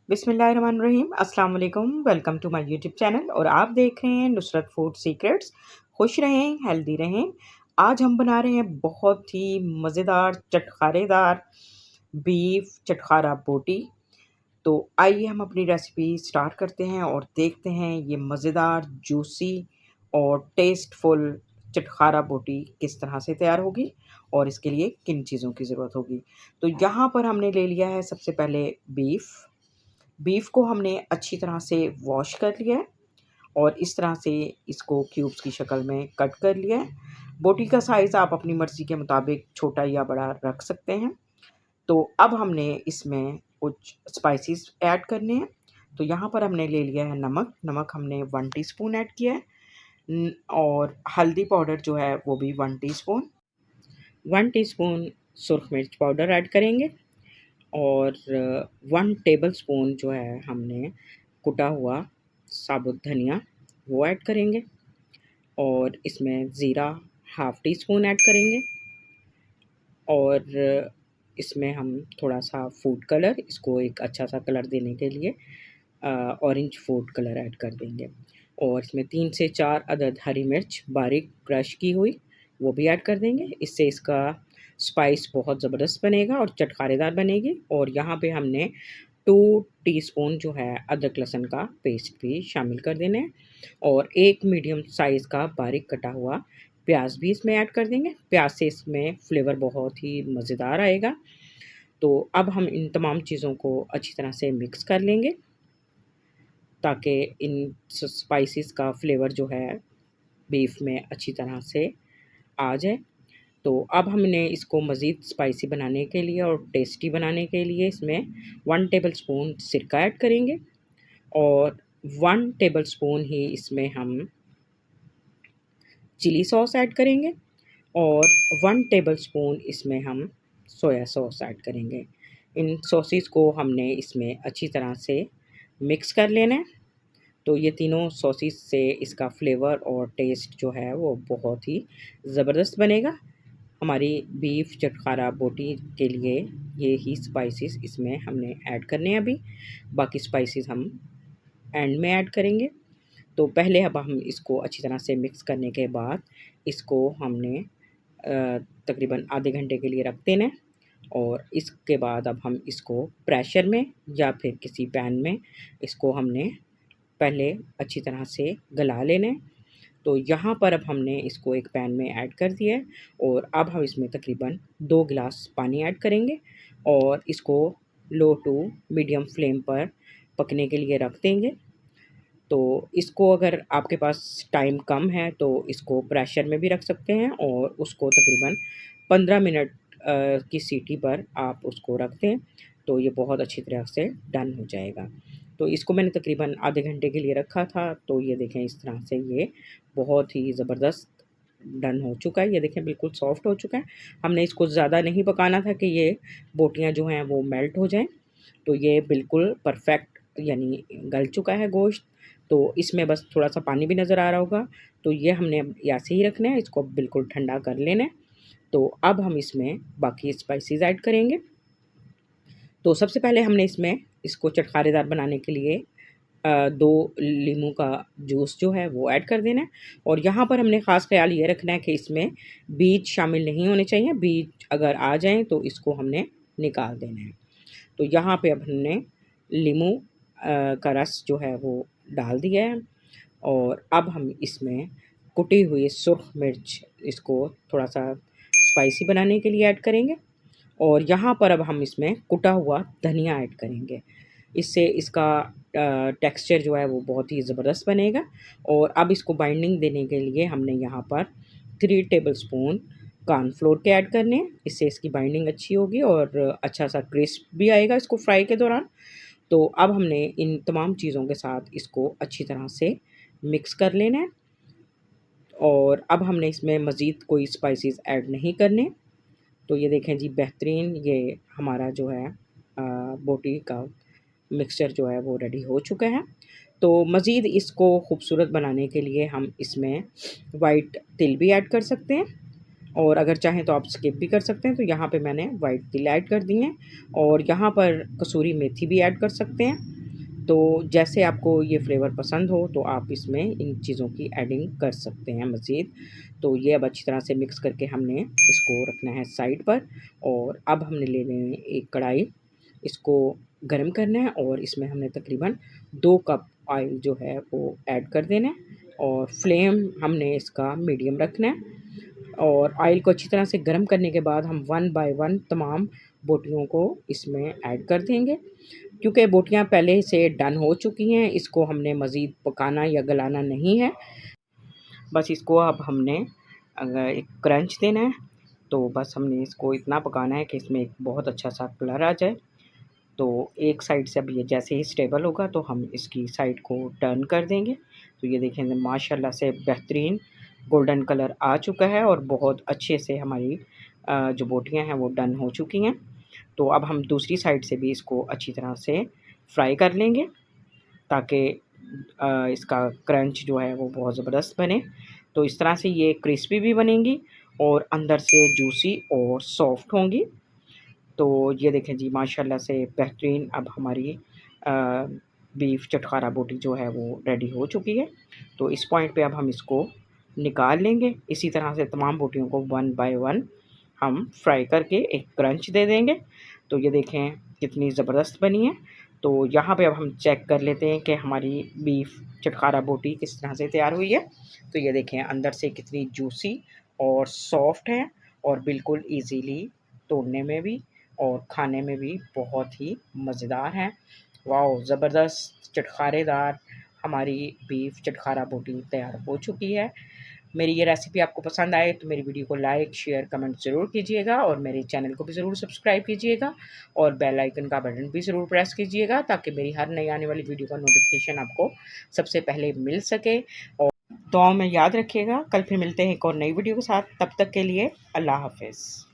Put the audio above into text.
बिस्मिल्लाहिर्रहमानिर्रहीम। अस्सलाम वालेकुम। Welcome to my YouTube channel और आप देख रहे हैं नुसरत फूड सीक्रेट्स। खुश रहें, हेल्दी रहें। आज हम बना रहे हैं बहुत ही मज़ेदार चटखारेदार बीफ चटखारा बोटी। तो आइए हम अपनी रेसिपी स्टार्ट करते हैं और देखते हैं ये मज़ेदार जूसी और टेस्टफुल चटखारा बोटी किस तरह से तैयार होगी और इसके लिए किन चीज़ों की ज़रूरत होगी। तो यहाँ पर हमने ले लिया है सबसे पहले बीफ। बीफ को हमने अच्छी तरह से वॉश कर लिया है और इस तरह से इसको क्यूब्स की शक्ल में कट कर लिया है। बोटी का साइज़ आप अपनी मर्ज़ी के मुताबिक छोटा या बड़ा रख सकते हैं। तो अब हमने इसमें कुछ स्पाइसेस ऐड करने हैं। तो यहाँ पर हमने ले लिया है नमक। नमक हमने 1 टीस्पून ऐड किया है। और हल्दी पाउडर जो है वो भी 1 टीस्पून। 1 टीस्पून सुरख मिर्च पाउडर ऐड करेंगे और 1 टेबलस्पून जो है हमने कुटा हुआ साबुत धनिया वो ऐड करेंगे और इसमें ज़ीरा हाफ़ टी स्पून ऐड करेंगे और इसमें हम थोड़ा-सा फूड कलर, इसको एक अच्छा-सा कलर देने के लिए ऑरेंज फूड कलर ऐड कर देंगे और इसमें 3 से 4 अदद हरी मिर्च बारीक क्रश की हुई वो भी ऐड कर देंगे। इससे इसका स्पाइस बहुत ज़बरदस्त बनेगा और चटखारेदार बनेगी। और यहाँ पे हमने 2 टीस्पून जो है अदरक लहसुन का पेस्ट भी शामिल कर देना है और 1 मीडियम साइज़ का बारीक कटा हुआ प्याज भी इसमें ऐड कर देंगे। प्याज से इसमें फ्लेवर बहुत ही मज़ेदार आएगा। तो अब हम इन तमाम चीज़ों को अच्छी तरह से मिक्स कर लेंगे ताकि इन स्पाइसेस का फ्लेवर जो है बीफ में अच्छी तरह से आ जाए। तो अब हमने इसको मज़ीद स्पाइसी बनाने के लिए और टेस्टी बनाने के लिए इसमें 1 टेबलस्पून सिरका ऐड करेंगे और 1 टेबलस्पून ही इसमें हम चिली सॉस ऐड करेंगे और 1 टेबलस्पून इसमें हम सोया सॉस ऐड करेंगे। इन सॉसेस को हमने इसमें अच्छी तरह से मिक्स कर लेना है। तो ये तीनों सॉसेस से इसका फ्लेवर और टेस्ट जो है वो बहुत ही ज़बरदस्त बनेगा। हमारी बीफ चटखारा बोटी के लिए ये ही स्पाइसेस इसमें हमने ऐड करने हैं अभी। बाकी स्पाइसेस हम एंड में ऐड करेंगे। तो पहले अब हम इसको अच्छी तरह से मिक्स करने के बाद इसको हमने तकरीबन आधे घंटे के लिए रख देना है और इसके बाद अब हम इसको प्रेशर में या फिर किसी पैन में इसको हमने पहले अच्छी तरह से गला लेना है। तो यहाँ पर अब हमने इसको एक पैन में ऐड कर दिया है और अब हम इसमें तकरीबन 2 गिलास पानी ऐड करेंगे और इसको लो टू मीडियम फ्लेम पर पकने के लिए रख देंगे। तो इसको अगर आपके पास टाइम कम है तो इसको प्रेशर में भी रख सकते हैं और उसको तकरीबन 15 मिनट की सीटी पर आप उसको रख दें तो ये बहुत अच्छी तरह से डन हो जाएगा। तो इसको मैंने तकरीबन आधे घंटे के लिए रखा था। तो ये देखें इस तरह से ये बहुत ही ज़बरदस्त डन हो चुका है। ये देखें बिल्कुल सॉफ्ट हो चुका है। हमने इसको ज़्यादा नहीं पकाना था कि ये बोटियाँ जो हैं वो मेल्ट हो जाएँ। तो ये बिल्कुल परफ़ेक्ट यानी गल चुका है गोश्त। तो इसमें बस थोड़ा-सा पानी भी नज़र आ रहा होगा। तो ये हमने अब ऐसे ही रखना है, इसको बिल्कुल ठंडा कर लेना है। तो अब हम इसमें बाकी स्पाइसेस ऐड करेंगे। तो सबसे पहले हमने इसमें इसको चटखारेदार बनाने के लिए 2 लीमू का जूस जो है वो ऐड कर देना है और यहाँ पर हमने ख़ास ख़्याल ये रखना है कि इसमें बीज शामिल नहीं होने चाहिए। बीज अगर आ जाएँ तो इसको हमने निकाल देना है। तो यहाँ पे अब हमने लीमू का रस जो है वो डाल दिया है और अब हम इसमें कुटी हुई सुर्ख मिर्च इसको थोड़ा-सा स्पाइसी बनाने के लिए ऐड करेंगे और यहाँ पर अब हम इसमें कुटा हुआ धनिया ऐड करेंगे। इससे इसका टेक्सचर जो है वो बहुत ही ज़बरदस्त बनेगा। और अब इसको बाइंडिंग देने के लिए हमने यहाँ पर 3 टेबलस्पून कॉर्नफ्लोर के ऐड करने हैं। इससे इसकी बाइंडिंग अच्छी होगी और अच्छा-सा क्रिस्प भी आएगा इसको फ्राई के दौरान। तो अब हमने इन तमाम चीज़ों के साथ इसको अच्छी तरह से मिक्स कर लेना है और अब हमने इसमें मज़ीद कोई स्पाइसेस ऐड नहीं करने। तो ये देखें जी बेहतरीन ये हमारा जो है बोटी का मिक्सचर जो है वो रेडी हो चुका है। तो मज़ीद इसको खूबसूरत बनाने के लिए हम इसमें वाइट तिल भी ऐड कर सकते हैं और अगर चाहें तो आप स्किप भी कर सकते हैं। तो यहाँ पे मैंने वाइट तिल ऐड कर दिए हैं और यहाँ पर कसूरी मेथी भी ऐड कर सकते हैं। तो जैसे आपको ये फ्लेवर पसंद हो तो आप इसमें इन चीज़ों की एडिंग कर सकते हैं मज़ीद। तो ये अब अच्छी तरह से मिक्स करके हमने इसको रखना है साइड पर और अब हमने ले लेनी है एक कढ़ाई, इसको गरम करना है और इसमें हमने तकरीबन 2 कप ऑयल जो है वो ऐड कर देना है और फ्लेम हमने इसका मीडियम रखना है और ऑयल को अच्छी तरह से गर्म करने के बाद हम 1 बाय 1 तमाम बोटियों को इसमें ऐड कर देंगे। क्योंकि बोटियाँ पहले से डन हो चुकी हैं, इसको हमने मज़ीद पकाना या गलाना नहीं है। बस इसको अब हमने अगर एक क्रंच देना है, तो बस हमने इसको इतना पकाना है कि इसमें एक बहुत अच्छा-सा कलर आ जाए। तो एक साइड से अब ये जैसे ही स्टेबल होगा तो हम इसकी साइड को टर्न कर देंगे। तो ये देखें माशाल्लाह से बेहतरीन गोल्डन कलर आ चुका है और बहुत अच्छे से हमारी जो बोटियाँ हैं वो डन हो चुकी हैं। तो अब हम दूसरी साइड से भी इसको अच्छी तरह से फ्राई कर लेंगे ताकि इसका क्रंच जो है वो बहुत ज़बरदस्त बने। तो इस तरह से ये क्रिस्पी भी बनेंगी और अंदर से जूसी और सॉफ्ट होंगी। तो ये देखें जी माशाल्लाह से बेहतरीन अब हमारी बीफ चटखारा बोटी जो है वो रेडी हो चुकी है। तो इस पॉइंट पे अब हम इसको निकाल लेंगे। इसी तरह से तमाम बोटियों को 1 बाय 1 हम फ्राई करके एक क्रंच दे देंगे। तो ये देखें कितनी ज़बरदस्त बनी है। तो यहाँ पे अब हम चेक कर लेते हैं कि हमारी बीफ चटखारा बोटी किस तरह से तैयार हुई है। तो ये देखें अंदर से कितनी जूसी और सॉफ्ट है और बिल्कुल ईज़िली तोड़ने में भी और खाने में भी बहुत ही मज़ेदार हैं। वाओ! ज़बरदस्त चटखारेदार हमारी बीफ चटखारा बोटी तैयार हो चुकी है। मेरी ये रेसिपी आपको पसंद आए तो मेरी वीडियो को लाइक, शेयर, कमेंट ज़रूर कीजिएगा और मेरे चैनल को भी ज़रूर सब्सक्राइब कीजिएगा और बेल आइकन का बटन भी ज़रूर प्रेस कीजिएगा ताकि मेरी हर नई आने वाली वीडियो का नोटिफिकेशन आपको सबसे पहले मिल सके। और दुआओं में याद रखिएगा। कल फिर मिलते हैं एक और नई वीडियो के साथ। तब तक के लिए अल्लाह हाफ़िज़।